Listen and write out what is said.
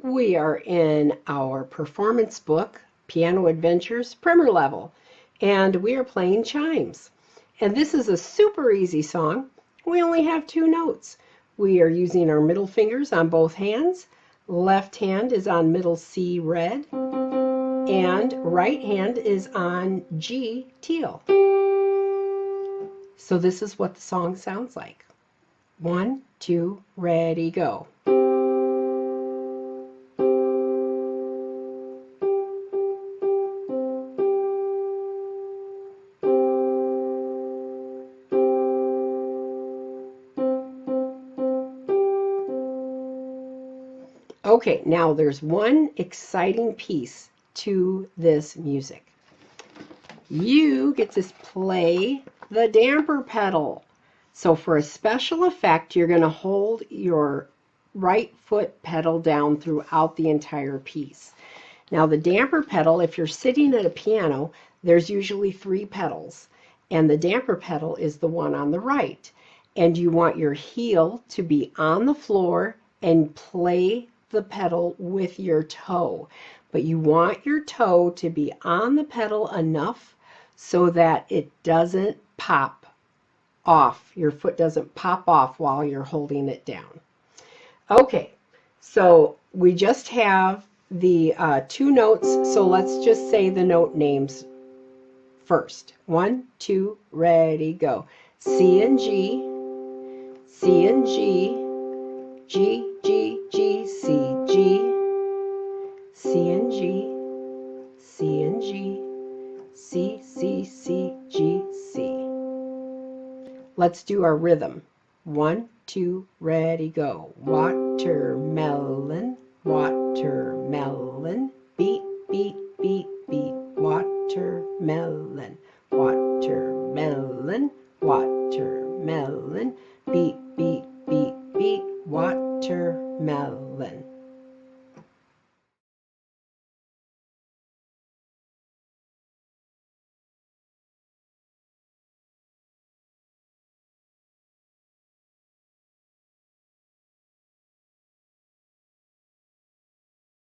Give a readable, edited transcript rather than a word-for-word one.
We are in our performance book, Piano Adventures Primer Level, and we are playing Chimes. And this is a super easy song. We only have 2 notes. We are using our middle fingers on both hands. Left hand is on middle C red, and right hand is on G teal. So this is what the song sounds like. 1, 2, ready, go. Okay, now there's one exciting piece to this music. You get to play the damper pedal. So for a special effect, you're going to hold your right foot pedal down throughout the entire piece. Now the damper pedal, if you're sitting at a piano, there's usually 3 pedals, and the damper pedal is the one on the right. And you want your heel to be on the floor and play the pedal with your toe. But you want your toe to be on the pedal enough so that it doesn't pop off. Your foot doesn't pop off while you're holding it down. Okay, so we just have the 2 notes, so let's just say the note names first. 1, 2, ready, go. C and G, C and G, G, G, G, C, G, C and G, C and G, C, C, C, G, C. Let's do our rhythm. 1, 2, ready, go. Watermelon, watermelon, beat, beat, beat, beat, watermelon, watermelon, watermelon, beat, beat, beat, beat, watermelon.